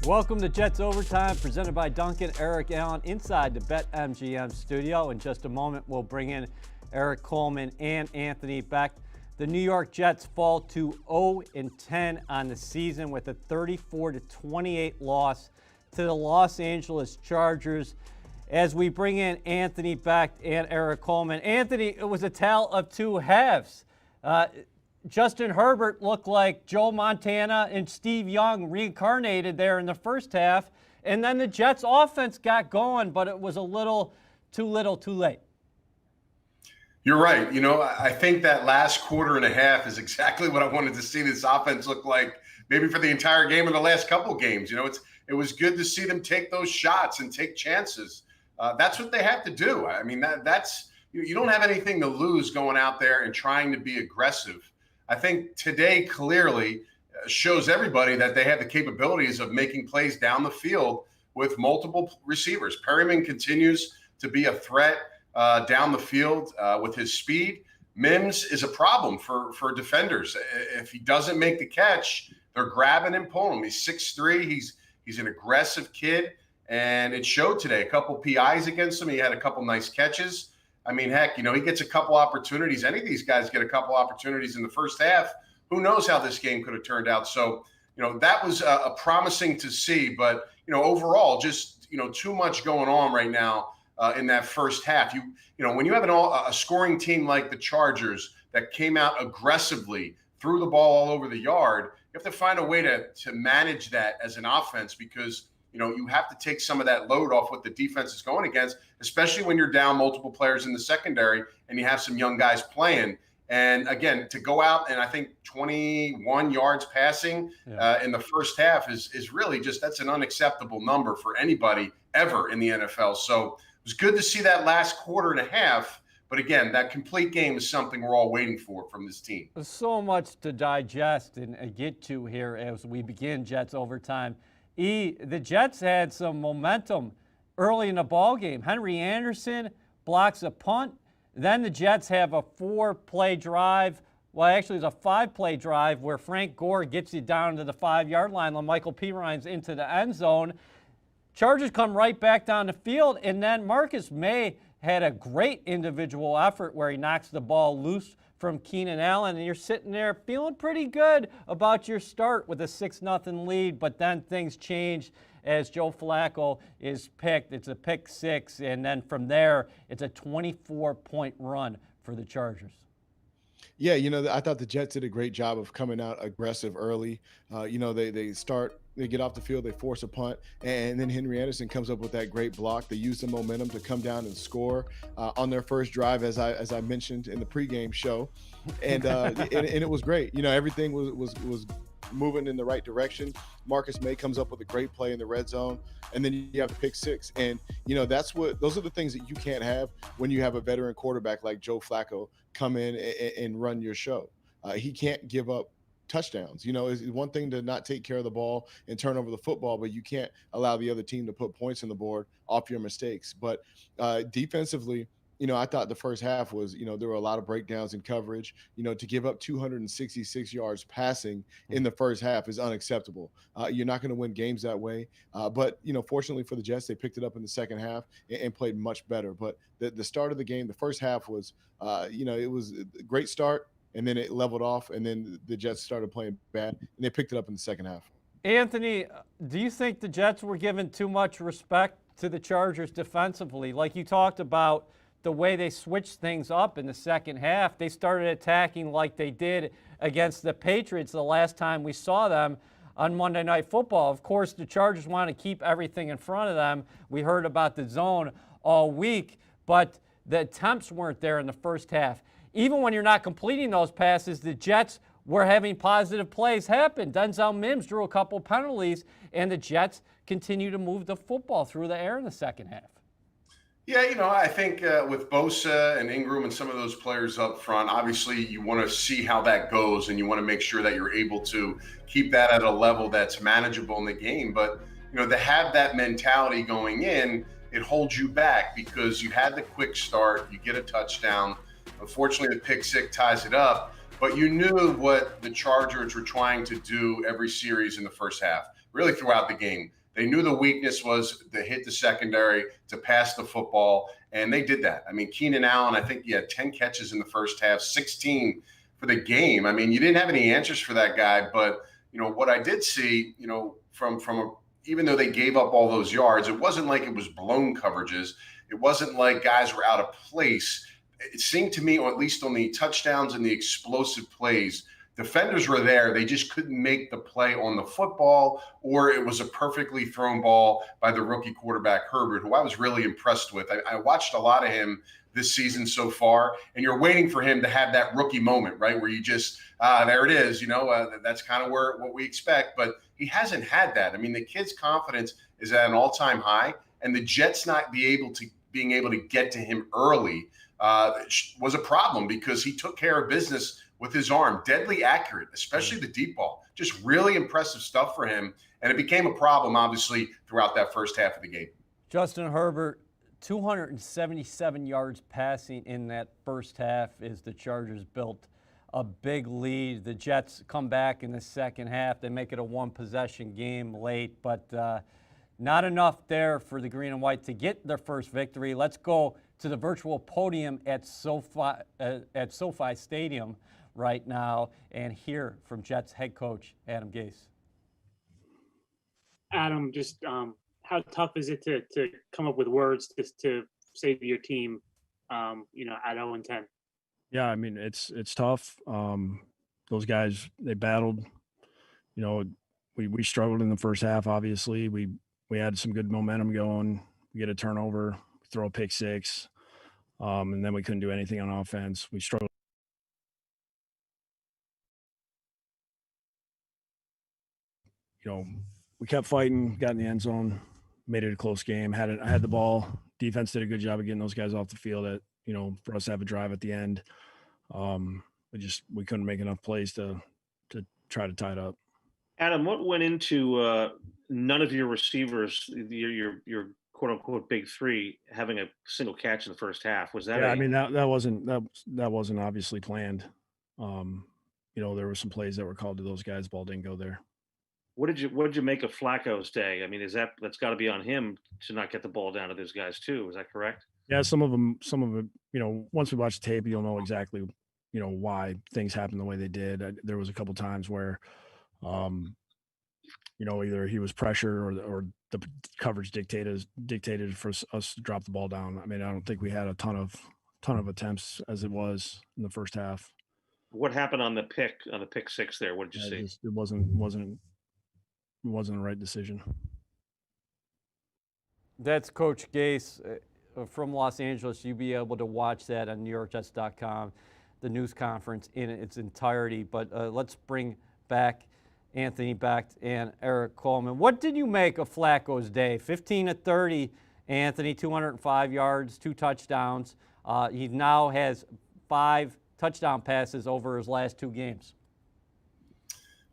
Welcome to Jets Overtime, presented by Duncan. Eric Allen inside the BetMGM studio. In just a moment, we'll bring in Eric Coleman and Anthony Beck. The New York Jets fall to 0-10 on the season with a 34-28 loss to the Los Angeles Chargers. As we bring in Anthony Beck and Eric Coleman. Anthony, it was a tale of two halves. Justin Herbert looked like Joe Montana and Steve Young reincarnated there in the first half. And then the Jets offense got going, but it was a little, too late. You're right. I think that last quarter and a half is exactly what I wanted to see this offense look like, maybe for the entire game or the last couple games. It was good to see them take those shots and take chances. That's what they have to do. I mean, that's you don't have anything to lose going out there and trying to be aggressive. I think today clearly shows everybody that they have the capabilities of making plays down the field with multiple receivers. Perryman continues to be a threat down the field with his speed. Mims is a problem for defenders. If he doesn't make the catch, they're grabbing and pulling him. He's 6'3". He's an aggressive kid, and it showed today. A couple PIs against him. He had a couple nice catches. I mean, heck, he gets a couple opportunities. Any of these guys get a couple opportunities in the first half. Who knows how this game could have turned out? So, that was a promising to see. But, overall, just, too much going on right now in that first half. When you have a scoring team like the Chargers that came out aggressively, threw the ball all over the yard, you have to find a way to manage that as an offense because – you have to take some of that load off what the defense is going against, especially when you're down multiple players in the secondary and you have some young guys playing. And again, to go out and I think 21 yards passing in the first half is really that's an unacceptable number for anybody ever in the NFL. So it was good to see that last quarter and a half. But again, that complete game is something we're all waiting for from this team. There's so much to digest and get to here as we begin Jets Overtime. The Jets had some momentum early in the ball game. Henry Anderson blocks a punt. Then the Jets have a 4-play drive. Well, actually, it's a 5-play drive where Frank Gore gets you down to the 5-yard line. Michael Piron's into the end zone. Chargers come right back down the field, and then Marcus May had a great individual effort where he knocks the ball loose from Keenan Allen, and you're sitting there feeling pretty good about your start with a 6-0 lead, but then things change as Joe Flacco is picked. It's a pick six, and then from there, it's a 24-point run for the Chargers. Yeah, I thought the Jets did a great job of coming out aggressive early. They get off the field, they force a punt, and then Henry Anderson comes up with that great block. They use the momentum to come down and score on their first drive, as I mentioned in the pregame show, and it was great. Everything was moving in the right direction. Marcus May comes up with a great play in the red zone, and then you have the pick six. And those are the things that you can't have when you have a veteran quarterback like Joe Flacco come in and run your show. He can't give up touchdowns. It's one thing to not take care of the ball and turn over the football, but you can't allow the other team to put points on the board off your mistakes. But defensively, I thought the first half was, there were a lot of breakdowns in coverage. To give up 266 yards passing in the first half is unacceptable. You're not going to win games that way. But fortunately for the Jets, they picked it up in the second half and played much better. But the start of the game, the first half was, it was a great start. And then it leveled off, and then the Jets started playing bad, and they picked it up in the second half. Anthony, do you think the Jets were giving too much respect to the Chargers defensively? Like you talked about the way they switched things up in the second half. They started attacking like they did against the Patriots the last time we saw them on Monday Night Football. Of course, the Chargers want to keep everything in front of them. We heard about the zone all week, but the attempts weren't there in the first half. Even when you're not completing those passes, the Jets were having positive plays happen. Denzel Mims drew a couple penalties, and the Jets continue to move the football through the air in the second half. Yeah, I think with Bosa and Ingram and some of those players up front, obviously you want to see how that goes, and you want to make sure that you're able to keep that at a level that's manageable in the game. But, to have that mentality going in, it holds you back because you had the quick start, you get a touchdown. Unfortunately, the pick six ties it up, but you knew what the Chargers were trying to do every series in the first half. really throughout the game. They knew the weakness was to hit the secondary, to pass the football, and they did that. I mean, Keenan Allen, I think he had 10 catches in the first half, 16 for the game. I mean, you didn't have any answers for that guy, but what I did see, even though they gave up all those yards, it wasn't like it was blown coverages. It wasn't like guys were out of place. It seemed to me, or at least on the touchdowns and the explosive plays, defenders were there. They just couldn't make the play on the football, or it was a perfectly thrown ball by the rookie quarterback, Herbert, who I was really impressed with. I watched a lot of him this season so far, and you're waiting for him to have that rookie moment, right, where you just, there it is, that's kind of what we expect, but he hasn't had that. I mean, the kid's confidence is at an all-time high, and the Jets not being able to get to him early was a problem because he took care of business with his arm, deadly accurate, especially the deep ball. Just really impressive stuff for him, and it became a problem, obviously, throughout that first half of the game. Justin Herbert, 277 yards passing in that first half as the Chargers built a big lead. The Jets come back in the second half. They make it a one-possession game late, but not enough there for the green and white to get their first victory. Let's go to the virtual podium at SoFi Stadium right now and hear from Jets head coach Adam Gase. Adam, just how tough is it to come up with words to say to your team, at 0-10? Yeah, I mean, it's tough. Those guys, they battled. We struggled in the first half, obviously. We had some good momentum going. We get a turnover, throw a pick six, and then we couldn't do anything on offense. We struggled. We kept fighting, got in the end zone, made it a close game. I had the ball. Defense did a good job of getting those guys off the field for us to have a drive at the end. We couldn't make enough plays to try to tie it up. Adam, what went into none of your receivers, your quote unquote big three, having a single catch in the first half? Was that? Yeah, I mean that wasn't obviously planned. There were some plays that were called to those guys. Ball didn't go there. What did you make of Flacco's day? I mean, that's got to be on him to not get the ball down to those guys too? Is that correct? Yeah, some of them. Once we watch the tape, you'll know exactly, why things happened the way they did. There was a couple times where, either he was pressure or the coverage dictated for us to drop the ball down. I mean, I don't think we had a ton of attempts as it was in the first half. What happened on the pick six there? What did you see? It wasn't the right decision. That's Coach Gase from Los Angeles. You'll be able to watch that on NewYorkJets.com, the news conference in its entirety. But let's bring back Anthony Becht and Eric Coleman. What did you make of Flacco's day? 15 of 30, Anthony, 205 yards, 2 touchdowns. He now has 5 touchdown passes over his last 2 games.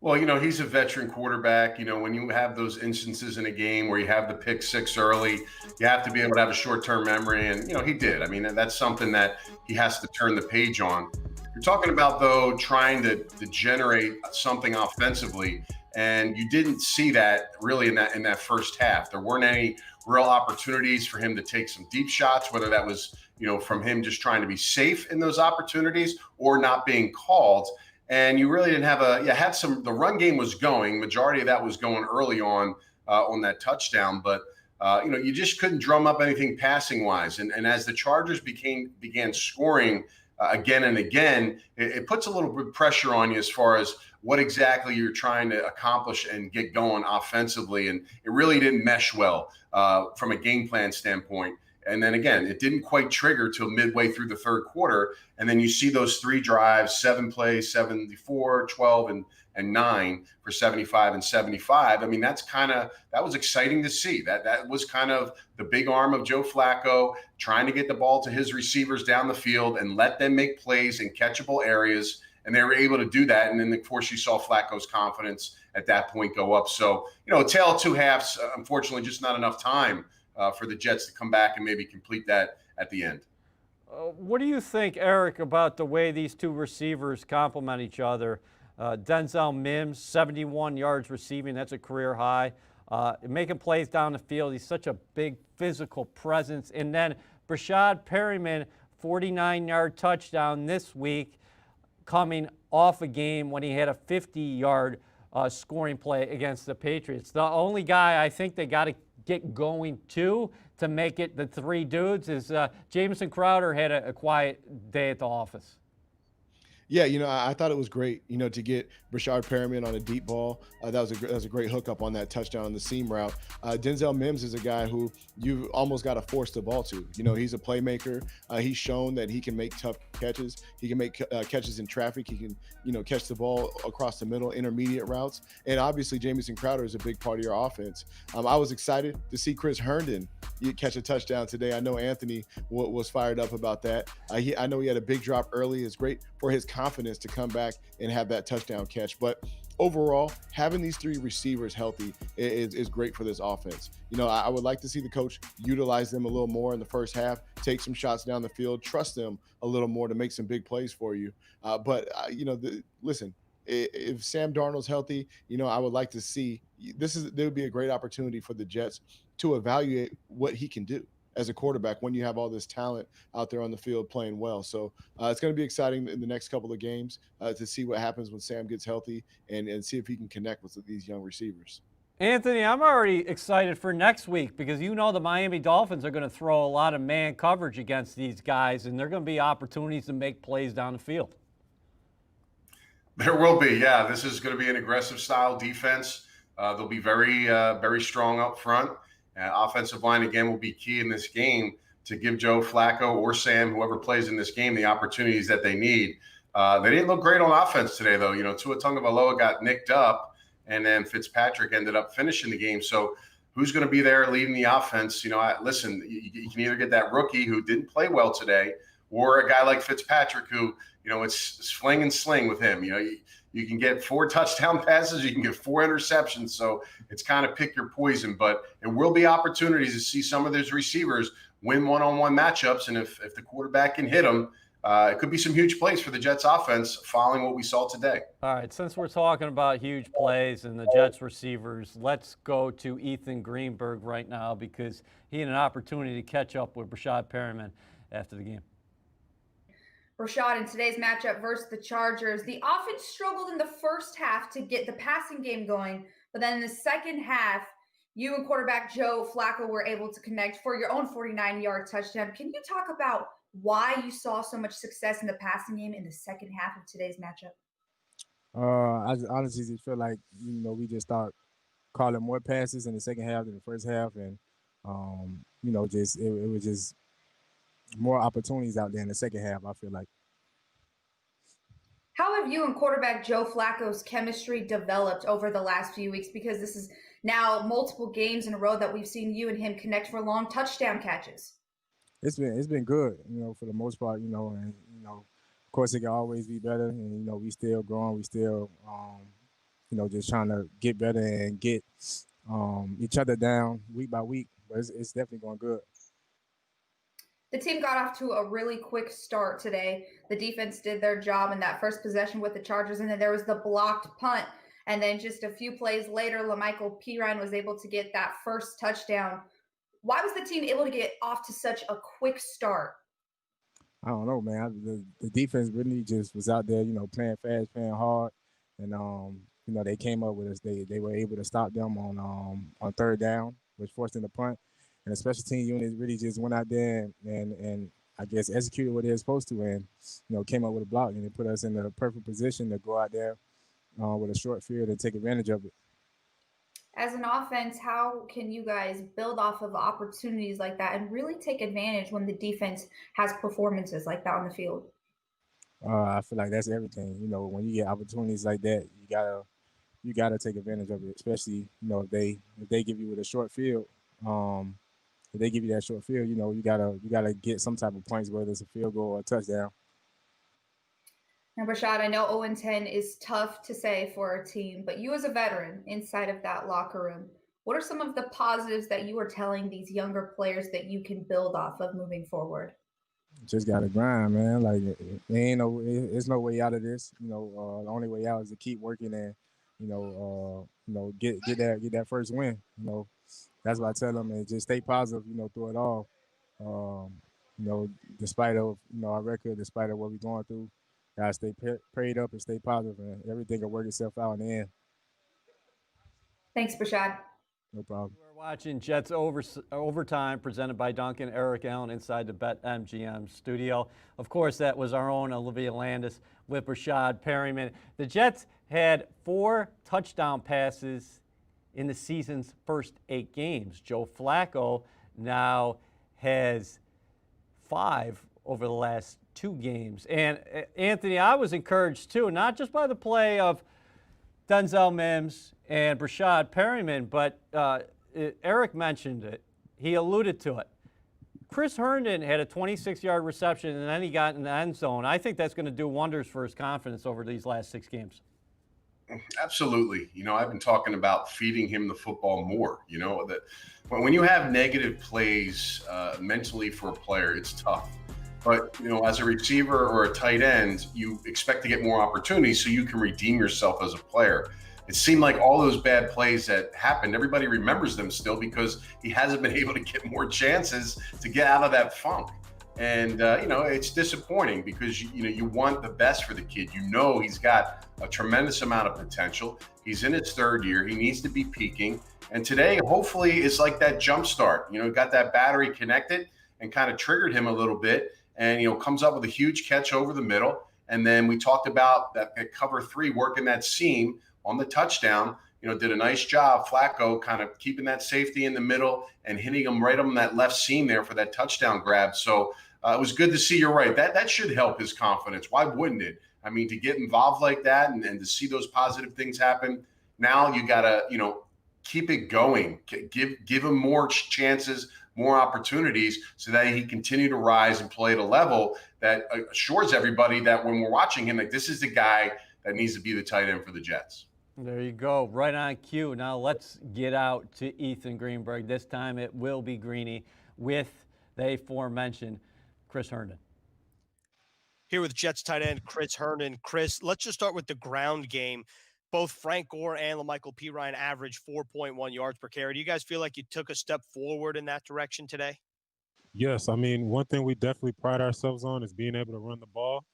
Well, he's a veteran quarterback. When you have those instances in a game where you have the pick six early, you have to be able to have a short-term memory. And, he did. I mean, that's something that he has to turn the page on. You're talking about, though, trying to generate something offensively, and you didn't see that really in that first half. There weren't any real opportunities for him to take some deep shots, whether that was, from him just trying to be safe in those opportunities or not being called. And you really didn't have the run game was going. Majority of that was going early on that touchdown, but you just couldn't drum up anything passing wise. And as the Chargers began scoring again and again, it puts a little bit of pressure on you as far as what exactly you're trying to accomplish and get going offensively. And it really didn't mesh well from a game plan standpoint. And then again, it didn't quite trigger till midway through the third quarter. And then you see those 3 drives, 7 plays, 74, 12, and 9 for 75 and 75. I mean, that was exciting to see. That was kind of the big arm of Joe Flacco trying to get the ball to his receivers down the field and let them make plays in catchable areas. And they were able to do that. And then, of course, you saw Flacco's confidence at that point go up. So, a tale of 2 halves, unfortunately, just not enough time for the Jets to come back and maybe complete that at the end. What do you think, Eric, about the way these 2 receivers complement each other? Denzel Mims, 71 yards receiving. That's a career high. Making plays down the field. He's such a big physical presence. And then Brashad Perryman, 49-yard touchdown this week, coming off a game when he had a 50-yard scoring play against the Patriots. The only guy I think they got to get going to make it the three dudes is Jamison Crowder had a quiet day at the office. Yeah, I thought it was great, to get Brashard Perriman on a deep ball. That was a great hookup on that touchdown on the seam route. Denzel Mims is a guy who you almost got to force the ball to. He's a playmaker. He's shown that he can make tough catches. He can make catches in traffic. He can, catch the ball across the middle, intermediate routes. And obviously, Jamison Crowder is a big part of your offense. I was excited to see Chris Herndon catch a touchdown today. I know Anthony was fired up about that. I know he had a big drop early. It's great for his confidence to come back and have that touchdown catch. But overall, having these three receivers healthy is great for this offense. I would like to see the coach utilize them a little more in the first half, take some shots down the field, trust them a little more to make some big plays for you. Listen, if Sam Darnold's healthy, I would like to see there would be a great opportunity for the Jets to evaluate what he can do as a quarterback when you have all this talent out there on the field playing well. So it's going to be exciting in the next couple of games to see what happens when Sam gets healthy and see if he can connect with these young receivers. Anthony, I'm already excited for next week because the Miami Dolphins are going to throw a lot of man coverage against these guys, and there are going to be opportunities to make plays down the field. There will be, yeah. This is going to be an aggressive style defense. They'll be very, very strong up front. Offensive line, again, will be key in this game to give Joe Flacco or Sam, whoever plays in this game, the opportunities that they need. They didn't look great on offense today, though. Tua Tagovailoa got nicked up, and then Fitzpatrick ended up finishing the game. So who's going to be there leading the offense? Listen, you can either get that rookie who didn't play well today or a guy like Fitzpatrick who, it's fling and sling with him. You can get 4 touchdown passes. You can get 4 interceptions. So it's kind of pick your poison. But there will be opportunities to see some of those receivers win one-on-one matchups. And if the quarterback can hit them, it could be some huge plays for the Jets offense following what we saw today. All right, since we're talking about huge plays and the Jets receivers, let's go to Ethan Greenberg right now because he had an opportunity to catch up with Brashad Perriman after the game. Brashad, in today's matchup versus the Chargers, the offense struggled in the first half to get the passing game going, but then in the second half, you and quarterback Joe Flacco were able to connect for your own 49-yard touchdown. Can you talk about why you saw so much success in the passing game in the second half of today's matchup? I honestly just feel like, we just start calling more passes in the second half than the first half. And, it was just more opportunities out there in the second half, I feel like. How have you and quarterback Joe Flacco's chemistry developed over the last few weeks? Because this is now multiple games in a row that we've seen you and him connect for long touchdown catches. It's been good, for the most part, and of course it can always be better, and we still growing, we still just trying to get better and get each other down week by week, but it's definitely going good. The team got off to a really quick start today. The defense did their job in that first possession with the Chargers, and then there was the blocked punt. And then just a few plays later, LaMichael Pirine was able to get that first touchdown. Why was the team able to get off to such a quick start? I don't know, man. The defense really just was out there, playing fast, playing hard. And, they came up with us. They were able to stop them on third down, which forced them to punt. And the special team unit really just went out there and I guess executed what they were supposed to and, came up with a block. And it put us in the perfect position to go out there with a short field and take advantage of it. As an offense, how can you guys build off of opportunities like that and really take advantage when the defense has performances like that on the field? I feel like that's everything. When you get opportunities like that, you gotta take advantage of it, especially, if they give you with a short field. If they give you that short field, you gotta get some type of points, whether it's a field goal or a touchdown. Now, Brashad, I know 0-10 is tough to say for a team, but you as a veteran inside of that locker room, what are some of the positives that you are telling these younger players that you can build off of moving forward? just gotta grind, man. Like it's no way out of this. You know, the only way out is to keep working and get that first win. You know, that's what I tell them, and just stay positive. You know, through it all. Despite of our record, despite of what we're going through, gotta stay prayed up and stay positive, and everything will work itself out in the end. Thanks, Brashad. No problem. We're watching Jets Overtime presented by Duncan. Eric Allen inside the BetMGM studio. Of course, that was our own Olivia Landis with Rashad Perryman. The Jets had 4 touchdown passes in the season's first 8 games. Joe Flacco now has 5 over the last 2 games. And Anthony, I was encouraged too, not just by the play of Denzel Mims and Brashad Perryman, but Eric mentioned it. He alluded to it. Chris Herndon had a 26-yard reception, and then he got in the end zone. I think that's going to do wonders for his confidence over these last 6 games. Absolutely. You know, I've been talking about feeding him the football more. You know, that when you have negative plays mentally for a player, it's tough. But, you know, as a receiver or a tight end, you expect to get more opportunities so you can redeem yourself as a player. It seemed like all those bad plays that happened, everybody remembers them still because he hasn't been able to get more chances to get out of that funk. And, it's disappointing because, you want the best for the kid. You know, he's got a tremendous amount of potential. He's in his 3rd year. He needs to be peaking. And today, hopefully, is like that jump start. You know, got that battery connected and kind of triggered him a little bit. And, comes up with a huge catch over the middle. And then we talked about that cover 3, working that seam on the touchdown. Did a nice job, Flacco, kind of keeping that safety in the middle and hitting him right on that left seam there for that touchdown grab. So it was good to see. You're right. That should help his confidence. Why wouldn't it? I mean, to get involved like that and to see those positive things happen. Now you got to, keep it going. Give him more chances, more opportunities so that he continue to rise and play at a level that assures everybody that when we're watching him, like this is the guy that needs to be the tight end for the Jets. There you go, right on cue. Now let's get out to Ethan Greenberg. This time it will be Greeny with the aforementioned Chris Herndon. Here with Jets tight end Chris Herndon. Chris, let's just start with the ground game. Both Frank Gore and LaMichael Pirine averaged 4.1 yards per carry. Do you guys feel like you took a step forward in that direction today? Yes. I mean, one thing we definitely pride ourselves on is being able to run the ball.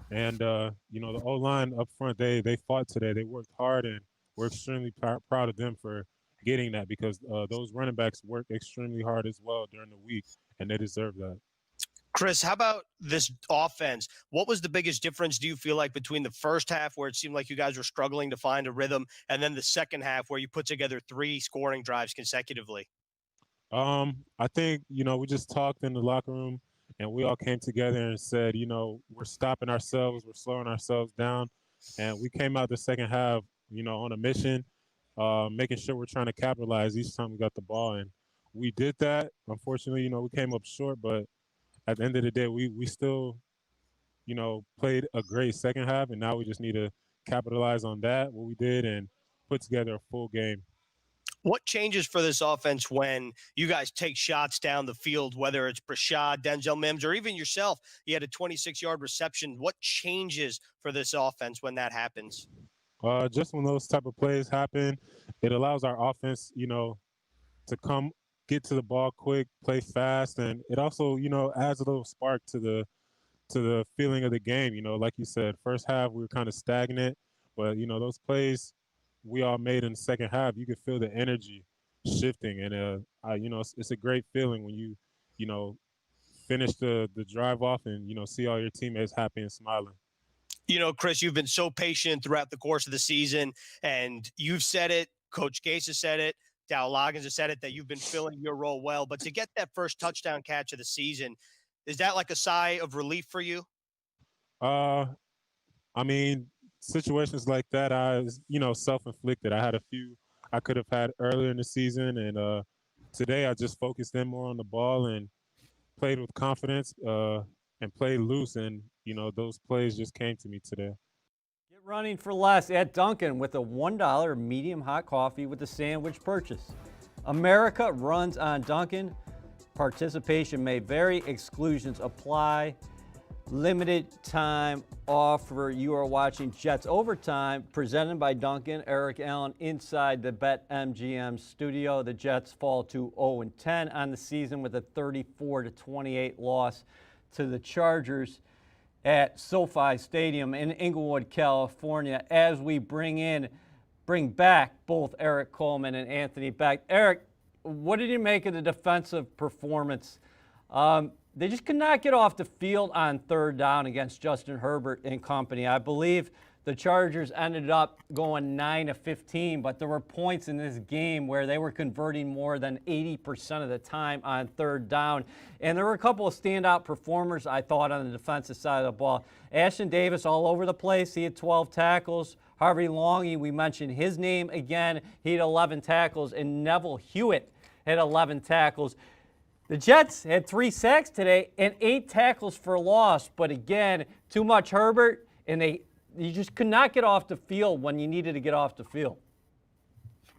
And, the O-line up front, they fought today. They worked hard, and we're extremely proud of them for getting that because those running backs work extremely hard as well during the week, and they deserve that. Chris, how about this offense? What was the biggest difference, do you feel like, between the first half where it seemed like you guys were struggling to find a rhythm and then the second half where you put together 3 scoring drives consecutively? I think, we just talked in the locker room and we all came together and said, we're stopping ourselves, we're slowing ourselves down. And we came out the second half, on a mission, making sure we're trying to capitalize each time we got the ball. And we did that. Unfortunately, we came up short, but at the end of the day, we still, played a great second half, and now we just need to capitalize on that, what we did, and put together a full game. What changes for this offense when you guys take shots down the field, whether it's Brashad, Denzel Mims, or even yourself? You had a 26-yard reception. What changes for this offense when that happens? Just when those type of plays happen, it allows our offense, to get to the ball quick, play fast, and it also, adds a little spark to the feeling of the game. Like you said, first half we were kind of stagnant, but those plays we all made in the second half, you could feel the energy shifting, and it's a great feeling when you finish the drive off and see all your teammates happy and smiling. Chris, you've been so patient throughout the course of the season, and you've said it. Coach Gase has said it. Dow Loggins has said it, that you've been filling your role well. But to get that first touchdown catch of the season, is that like a sigh of relief for you? I mean, situations like that, self-inflicted. I had a few I could have had earlier in the season, and today I just focused in more on the ball and played with confidence and played loose, and those plays just came to me today. Get running for less at Dunkin' with a $1 medium hot coffee with a sandwich purchase. America runs on Dunkin'. Participation may vary. Exclusions apply. Limited time offer. You are watching Jets Overtime, presented by Duncan. Eric Allen inside the BetMGM studio. The Jets fall to 0-10 on the season with a 34-28 loss to the Chargers at SoFi Stadium in Inglewood, California. As we bring back both Eric Coleman and Anthony Beck. Eric, what did you make of the defensive performance? They just could not get off the field on third down against Justin Herbert and company. I believe the Chargers ended up going 9 of 15, but there were points in this game where they were converting more than 80% of the time on third down. And there were a couple of standout performers, I thought, on the defensive side of the ball. Ashton Davis all over the place. He had 12 tackles. Harvey Longy, we mentioned his name again. He had 11 tackles. And Neville Hewitt had 11 tackles. The Jets had 3 sacks today and 8 tackles for loss. But again, too much Herbert, and you just could not get off the field when you needed to get off the field.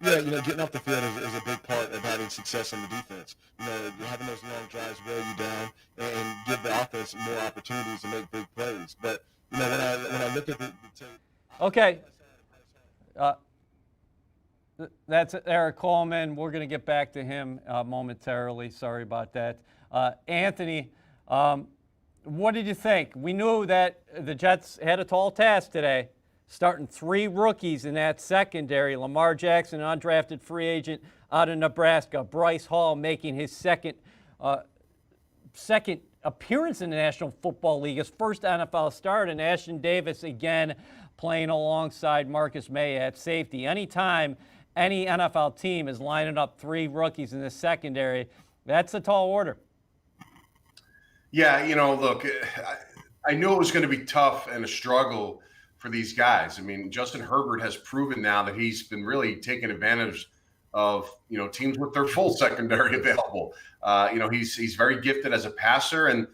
Yeah, getting off the field is a big part of having success in the defense. Having those long drives wear you down and give the offense more opportunities to make big plays. But when I look at the tape. Okay. That's Eric Coleman. We're going to get back to him momentarily. Sorry about that. Anthony, what did you think? We knew that the Jets had a tall task today, starting 3 rookies in that secondary. Lamar Jackson, undrafted free agent out of Nebraska. Bryce Hall making his second appearance in the National Football League, his first NFL start, and Ashton Davis again playing alongside Marcus May at safety. Anytime any NFL team is lining up 3 rookies in the secondary, that's a tall order. Yeah, look, I knew it was going to be tough and a struggle for these guys. I mean, Justin Herbert has proven now that he's been really taking advantage of, teams with their full secondary available. He's very gifted as a passer. And,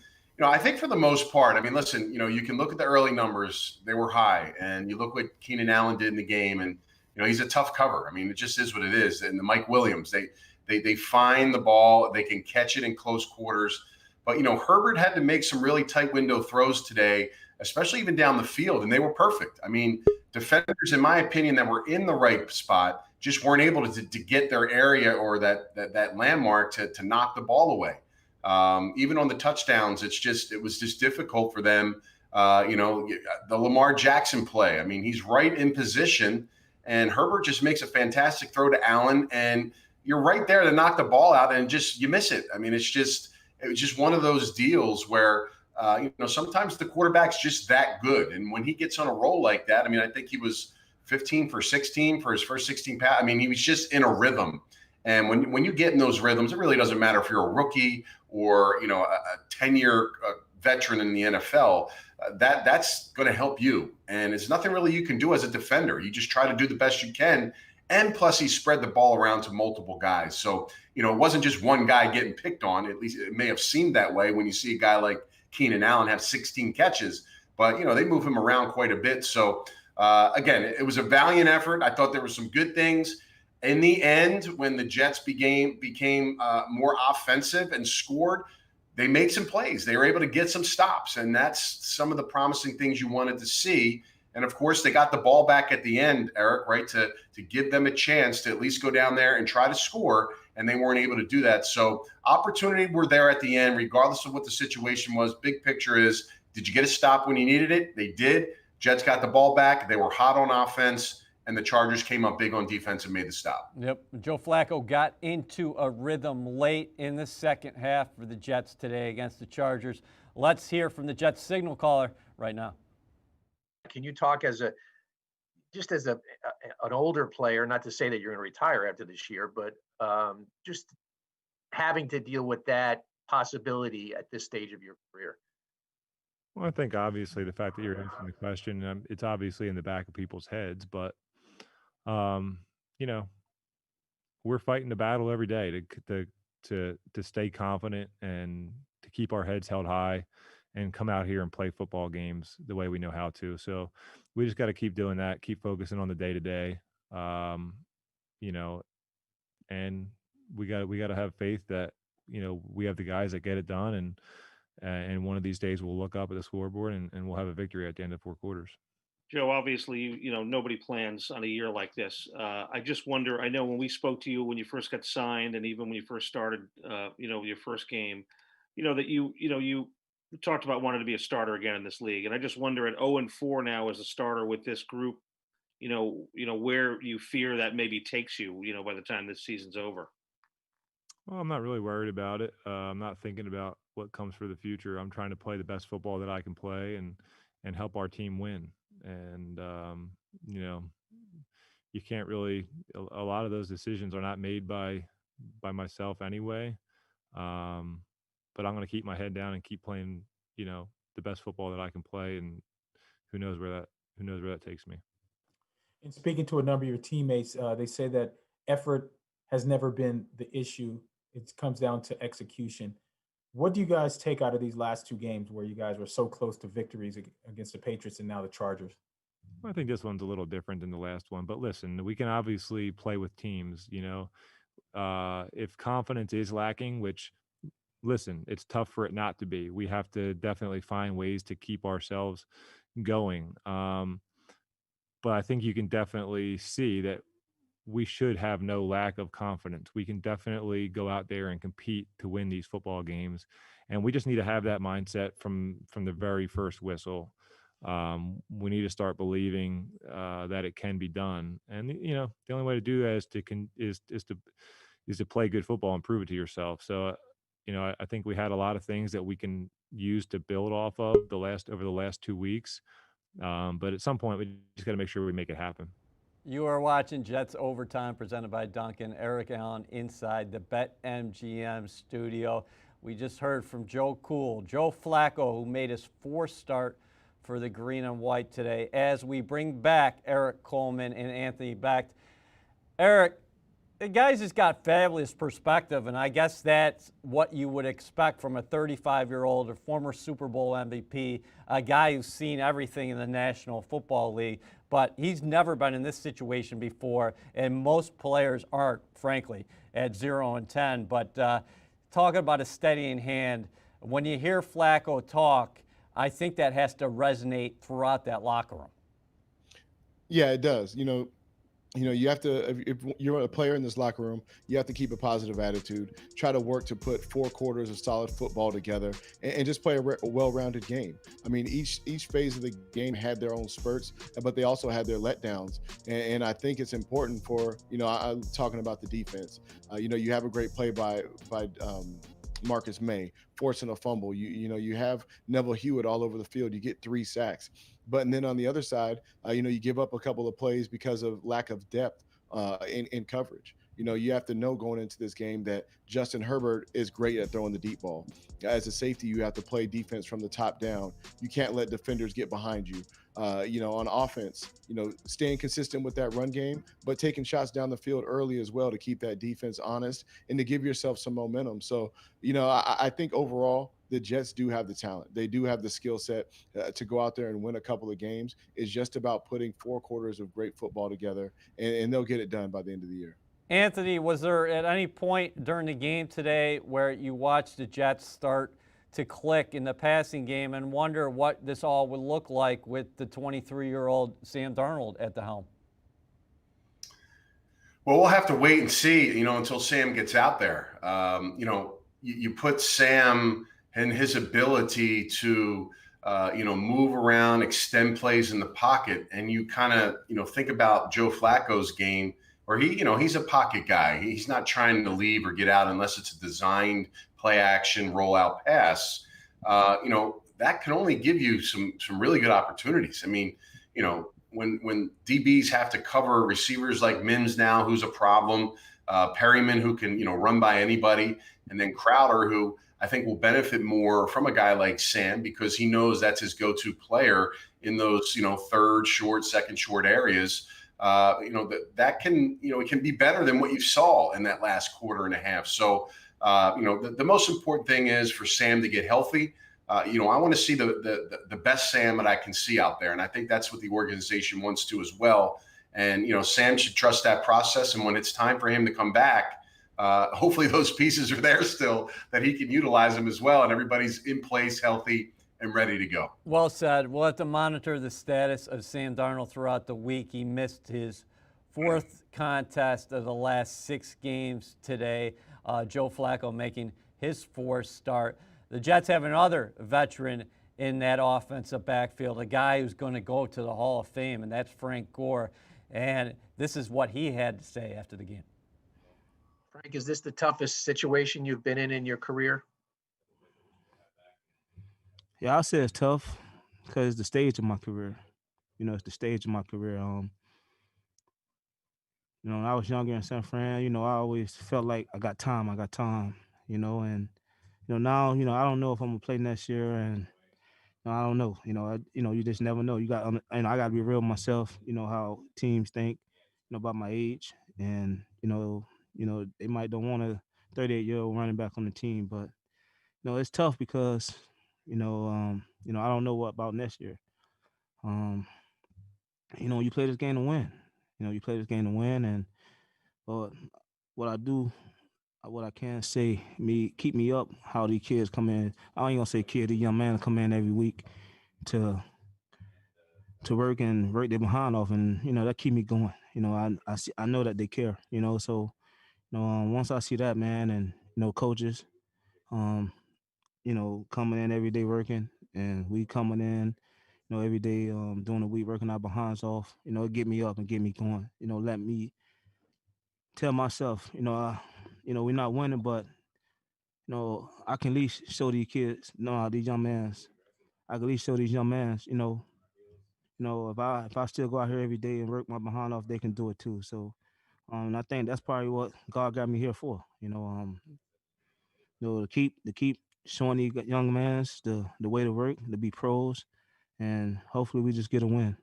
I think for the most part, I mean, listen, you can look at the early numbers. They were high. And you look what Keenan Allen did in the game. And, he's a tough cover. I mean, it just is what it is. And the Mike Williams, they find the ball. They can catch it in close quarters. But, Herbert had to make some really tight window throws today, especially even down the field, and they were perfect. I mean, defenders, in my opinion, that were in the right spot just weren't able to get their area or that landmark to knock the ball away. Even on the touchdowns, it was just difficult for them. The Lamar Jackson play, I mean, he's right in position, and Herbert just makes a fantastic throw to Allen, and you're right there to knock the ball out, and just you miss it. I mean, it was just one of those deals where, sometimes the quarterback's just that good. And when he gets on a roll like that, I mean, I think he was 15 for 16 for his first 16 pass. I mean, he was just in a rhythm. And when you get in those rhythms, it really doesn't matter if you're a rookie or, a 10-year veteran in the NFL. That's going to help you. And it's nothing really you can do as a defender. You just try to do the best you can. And plus, he spread the ball around to multiple guys. So, it wasn't just one guy getting picked on. At least it may have seemed that way when you see a guy like Keenan Allen have 16 catches. But, they move him around quite a bit. So, again, it was a valiant effort. I thought there were some good things. In the end, when the Jets became more offensive and scored, they made some plays. They were able to get some stops. And that's some of the promising things you wanted to see. And, of course, they got the ball back at the end, Eric, right, to give them a chance to at least go down there and try to score, and they weren't able to do that. So opportunity were there at the end, regardless of what the situation was. Big picture is, did you get a stop when you needed it? They did. Jets got the ball back. They were hot on offense, and the Chargers came up big on defense and made the stop. Yep. Joe Flacco got into a rhythm late in the second half for the Jets today against the Chargers. Let's hear from the Jets signal caller right now. Can you talk as an older player, not to say that you're going to retire after this year, but just having to deal with that possibility at this stage of your career? Well, I think obviously the fact that you're answering the question, it's obviously in the back of people's heads, but we're fighting the battle every day to stay confident and to keep our heads held high and come out here and play football games the way we know how to. So we just got to keep doing that, keep focusing on the day to day, and we got to have faith that we have the guys that get it done, and one of these days we'll look up at the scoreboard and we'll have a victory at the end of 4 quarters. Joe, obviously, nobody plans on a year like this. I just wonder. I know when we spoke to you when you first got signed, and even when you first started, your first game, that you talked about wanting to be a starter again in this league. And I just wonder at 0-4 now as a starter with this group, where you fear that maybe takes you, by the time this season's over. Well, I'm not really worried about it. I'm not thinking about what comes for the future. I'm trying to play the best football that I can play and help our team win. And you can't really. A lot of those decisions are not made by myself anyway. But I'm going to keep my head down and keep playing, the best football that I can play. And who knows where that takes me. And speaking to a number of your teammates, they say that effort has never been the issue. It comes down to execution. What do you guys take out of these last 2 games where you guys were so close to victories against the Patriots and now the Chargers? I think this one's a little different than the last one, but listen, we can obviously play with teams, if confidence is lacking, which, listen, it's tough for it not to be. We have to definitely find ways to keep ourselves going. But I think you can definitely see that we should have no lack of confidence. We can definitely go out there and compete to win these football games. And we just need to have that mindset from the very first whistle. We need to start believing that it can be done. And, the only way to do that is to play good football and prove it to yourself. So, I think we had a lot of things that we can use to build off of over the last 2 weeks. But at some point, we just got to make sure we make it happen. You are watching Jets Overtime presented by Duncan. Eric Allen inside the BetMGM studio. We just heard from Joe Flacco, who made his 4th start for the green and white today, as we bring back Eric Coleman and Anthony Becht. Eric, the guys has got fabulous perspective, and I guess that's what you would expect from a 35-year-old, a former Super Bowl MVP, a guy who's seen everything in the National Football League. But he's never been in this situation before, and most players aren't, frankly, at 0-10. But talking about a steadying hand, when you hear Flacco talk, I think that has to resonate throughout that locker room. Yeah, it does. You have to, if you're a player in this locker room, you have to keep a positive attitude, try to work to put 4 quarters of solid football together and just play a well-rounded game. I mean, each phase of the game had their own spurts, but they also had their letdowns. And I think it's important for, I'm talking about the defense. You have a great play by Marcus May, forcing a fumble. You have Neville Hewitt all over the field. You get 3 sacks. And then on the other side, you give up a couple of plays because of lack of depth in coverage. You have to know going into this game that Justin Herbert is great at throwing the deep ball. As a safety, you have to play defense from the top down. You can't let defenders get behind you. On offense, staying consistent with that run game, but taking shots down the field early as well to keep that defense honest and to give yourself some momentum. So, I think overall, the Jets do have the talent. They do have the skill set to go out there and win a couple of games. It's just about putting 4 quarters of great football together, and they'll get it done by the end of the year. Anthony, was there at any point during the game today where you watched the Jets start to click in the passing game and wonder what this all would look like with the 23-year-old Sam Darnold at the helm? Well, we'll have to wait and see, until Sam gets out there. You put Sam and his ability to, move around, extend plays in the pocket, and you kind of, think about Joe Flacco's game, where he's a pocket guy. He's not trying to leave or get out unless it's a designed play action rollout pass. That can only give you some really good opportunities. I mean, when DBs have to cover receivers like Mims now, who's a problem, Perryman, who can, run by anybody, and then Crowder, who I think will benefit more from a guy like Sam because he knows that's his go-to player in those, third short, second short areas. That can, it can be better than what you saw in that last quarter and a half. So, the most important thing is for Sam to get healthy. I want to see the best Sam that I can see out there. And I think that's what the organization wants to as well. And, Sam should trust that process. And when it's time for him to come back, hopefully those pieces are there still, that he can utilize them as well, and everybody's in place, healthy, and ready to go. Well said. We'll have to monitor the status of Sam Darnold throughout the week. He missed his 4th contest of the last 6 games today. Joe Flacco making his 4th start. The Jets have another veteran in that offensive backfield, a guy who's going to go to the Hall of Fame, and that's Frank Gore. And this is what he had to say after the game. Frank, is this the toughest situation you've been in your career? Yeah, I'll say it's tough because it's the stage of my career. You know, it's the stage of my career. You know, when I was younger in San Fran, you know, I always felt like I got time, you know, and, you know, now, you know, I don't know if I'm going to play next year, and, you know, I don't know, you just never know. You got, and I got to be real with myself, you know, how teams think, you know, about my age, and, you know, they might don't want a 38-year-old running back on the team, but, you know, it's tough because, I don't know what about next year. You play this game to win. You play this game to win, and what I can say, keep me up. How these kids come in, I ain't gonna say kid, the young man come in every week to work and work their behind off, and that keep me going. I know that they care. So once I see that, man, and coaches, coming in every day working, and we coming in, every day during the week working our behinds off, it get me up and get me going. Let me tell myself, we're not winning, but I can at least show these kids, these young mans. I can at least show these young mans, if I still go out here every day and work my behind off, they can do it too. So I think that's probably what God got me here for. To keep showing these young mans the way to work, to be pros, and hopefully we just get a win.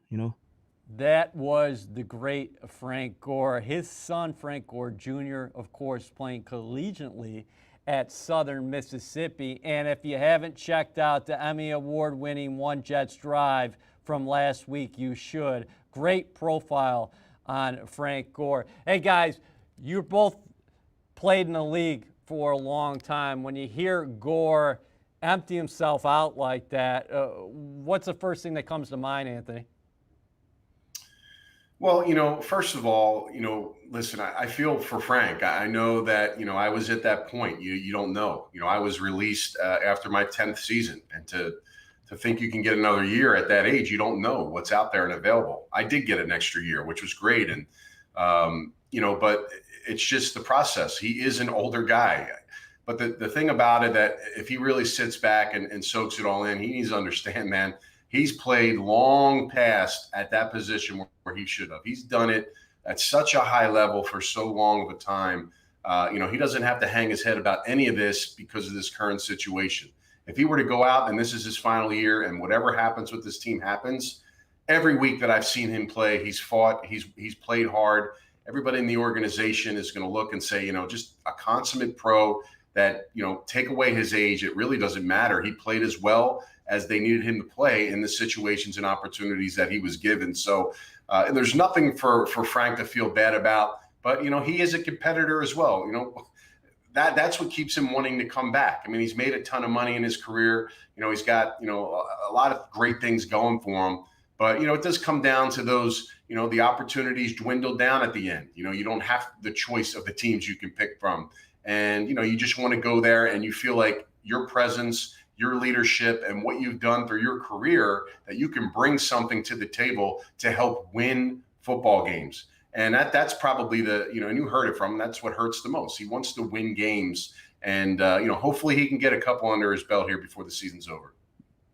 That was the great Frank Gore. His son, Frank Gore Jr., of course, playing collegiately at Southern Mississippi. And if you haven't checked out the Emmy Award-winning One Jets Drive from last week, you should. Great profile on Frank Gore. Hey, guys, you both played in the league for a long time. When you hear Gore empty himself out like that, what's the first thing that comes to mind, Anthony? Well, first of all, listen, I feel for Frank. I know that, I was at that point. You don't know. I was released after my 10th season. And to think you can get another year at that age, you don't know what's out there and available. I did get an extra year, which was great. And, but it's just the process. He is an older guy. But the thing about it, that if he really sits back and soaks it all in, he needs to understand, man, he's played long past at that position where he should have. He's done it at such a high level for so long of a time. He doesn't have to hang his head about any of this because of this current situation. If he were to go out and this is his final year and whatever happens with this team happens, every week that I've seen him play, he's fought, he's played hard. Everybody in the organization is going to look and say, just a consummate pro that, take away his age, it really doesn't matter. He played as well as they needed him to play in the situations and opportunities that he was given. So there's nothing for Frank to feel bad about, but, he is a competitor as well. That's what keeps him wanting to come back. I mean, he's made a ton of money in his career. He's got, a lot of great things going for him, but, it does come down to those, the opportunities dwindle down at the end. You don't have the choice of the teams you can pick from. And, you just want to go there and you feel like your presence, your leadership, and what you've done through your career, that you can bring something to the table to help win football games. And that's probably and you heard it from him, that's what hurts the most. He wants to win games. And, hopefully he can get a couple under his belt here before the season's over.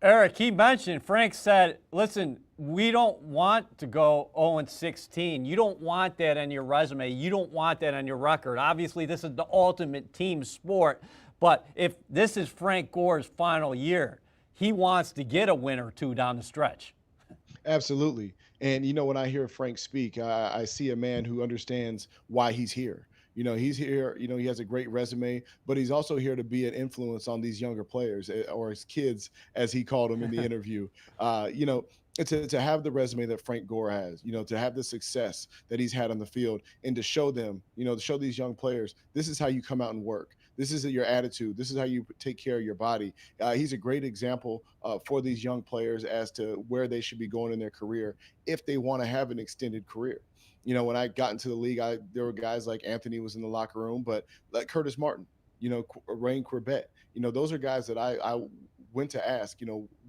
Eric, he mentioned, Frank said, listen, we don't want to go 0-16. You don't want that on your resume. You don't want that on your record. Obviously, this is the ultimate team sport. But if this is Frank Gore's final year, he wants to get a win or two down the stretch. Absolutely. And, when I hear Frank speak, I see a man who understands why he's here. He's here, he has a great resume, but he's also here to be an influence on these younger players, or his kids, as he called them in the interview. to have the resume that Frank Gore has, to have the success that he's had on the field, and to show them, to show these young players, this is how you come out and work. This is your attitude. This is how you take care of your body. He's a great example for these young players as to where they should be going in their career if they want to have an extended career. When I got into the league, there were guys like Anthony was in the locker room, but like Curtis Martin, Rain Corbett, those are guys that I went to ask,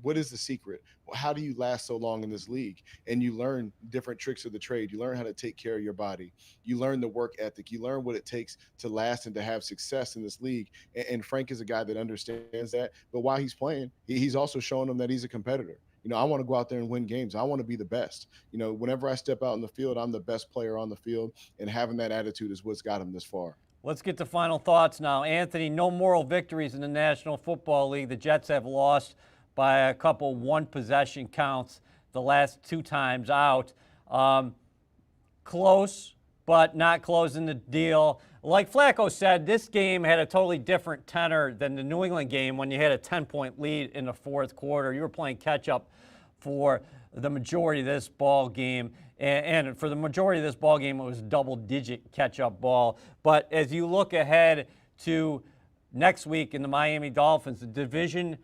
what is the secret? How do you last so long in this league? And you learn different tricks of the trade. You learn how to take care of your body. You learn the work ethic. You learn what it takes to last and to have success in this league. And Frank is a guy that understands that. But while he's playing, he's also showing them that he's a competitor. I want to go out there and win games. I want to be the best. Whenever I step out in the field, I'm the best player on the field. And having that attitude is what's got him this far. Let's get to final thoughts now. Anthony, no moral victories in the National Football League. The Jets have lost by a couple one-possession counts the last 2 times out. Close, but not closing the deal. Like Flacco said, this game had a totally different tenor than the New England game when you had a 10-point lead in the 4th quarter. You were playing catch-up for the majority of this ball game. And for the majority of this ball game, it was double-digit catch-up ball. But as you look ahead to next week in the Miami Dolphins, the division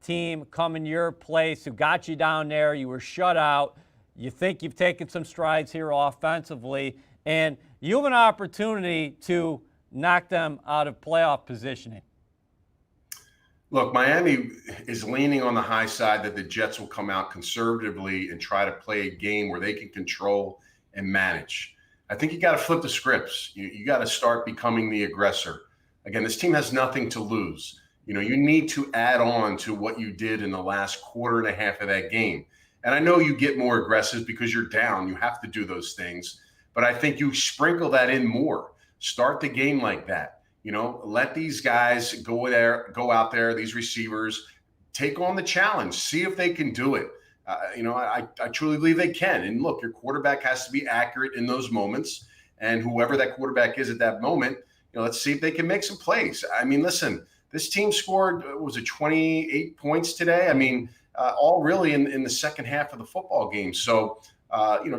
team coming your place who got you down there, you were shut out. You think you've taken some strides here offensively, and you have an opportunity to knock them out of playoff positioning. Look, Miami is leaning on the high side that the Jets will come out conservatively and try to play a game where they can control and manage. I think you got to flip the scripts. You got to start becoming the aggressor. Again, this team has nothing to lose. You need to add on to what you did in the last quarter and a half of that game. And I know you get more aggressive because you're down. You have to do those things. But I think you sprinkle that in more. Start the game like that. Let these guys go out there, these receivers, take on the challenge, see if they can do it. I truly believe they can. And look, your quarterback has to be accurate in those moments. And whoever that quarterback is at that moment, let's see if they can make some plays. I mean, listen, this team scored, was it 28 points today? I mean, all really in the second half of the football game. So,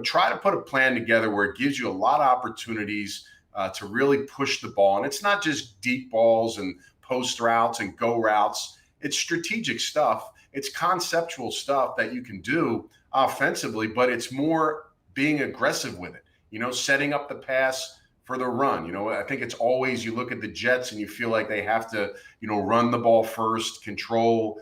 try to put a plan together where it gives you a lot of opportunities to really push the ball. And it's not just deep balls and post routes and go routes. It's strategic stuff. It's conceptual stuff that you can do offensively, but it's more being aggressive with it, setting up the pass for the run. I think it's always, you look at the Jets and you feel like they have to, run the ball first, control,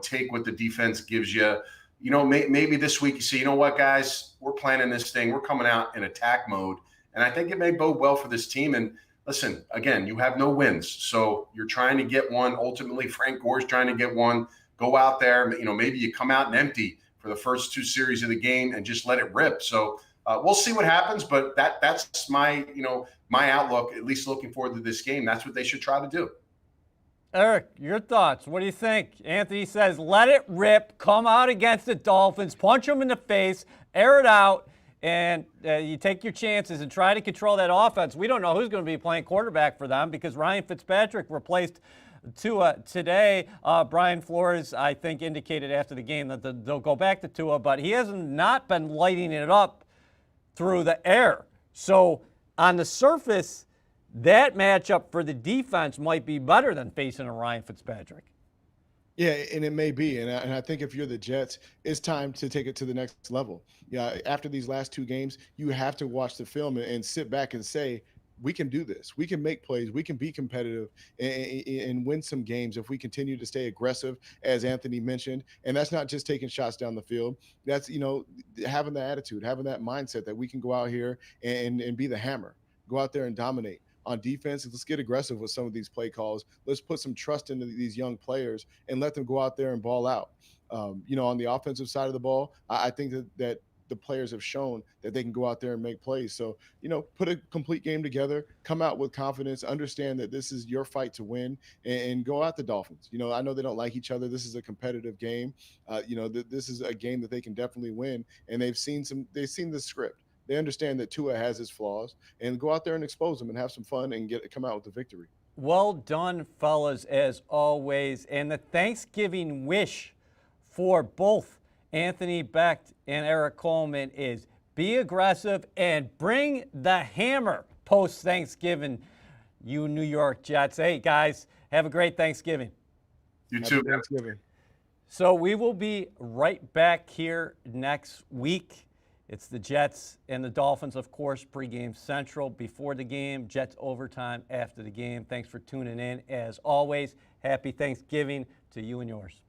take what the defense gives you. Maybe this week you say, you know what, guys, we're planning this thing. We're coming out in attack mode. And I think it may bode well for this team. And listen, again, you have no wins. So you're trying to get one. Ultimately, Frank Gore's trying to get one. Go out there. Maybe you come out and empty for the first 2 series of the game and just let it rip. So we'll see what happens. But that's my, my outlook, at least looking forward to this game. That's what they should try to do. Eric, your thoughts. What do you think? Anthony says, let it rip. Come out against the Dolphins. Punch them in the face. Air it out. And you take your chances and try to control that offense. We don't know who's going to be playing quarterback for them because Ryan Fitzpatrick replaced Tua today. Brian Flores, I think, indicated after the game that they'll go back to Tua, but he has not been lighting it up through the air. So on the surface, that matchup for the defense might be better than facing a Ryan Fitzpatrick. Yeah, and it may be. And I think if you're the Jets, it's time to take it to the next level. Yeah, after these last 2 games, you have to watch the film and sit back and say, we can do this. We can make plays. We can be competitive and win some games if we continue to stay aggressive, as Anthony mentioned. And that's not just taking shots down the field. That's, having the attitude, having that mindset that we can go out here and be the hammer, go out there and dominate. On defense, let's get aggressive with some of these play calls. Let's put some trust into these young players and let them go out there and ball out. On the offensive side of the ball, I think that the players have shown that they can go out there and make plays. So, put a complete game together, come out with confidence, understand that this is your fight to win, and go out the Dolphins. I know they don't like each other. This is a competitive game. This is a game that they can definitely win, and they've seen the script. They understand that Tua has his flaws, and go out there and expose them and have some fun and come out with the victory. Well done, fellas, as always. And the Thanksgiving wish for both Anthony Becht and Eric Coleman is be aggressive and bring the hammer post-Thanksgiving, you New York Jets. Hey, guys, have a great Thanksgiving. You Happy too. man. Thanksgiving. So we will be right back here next week. It's the Jets and the Dolphins, of course, pregame central before the game, Jets overtime after the game. Thanks for tuning in. As always, happy Thanksgiving to you and yours.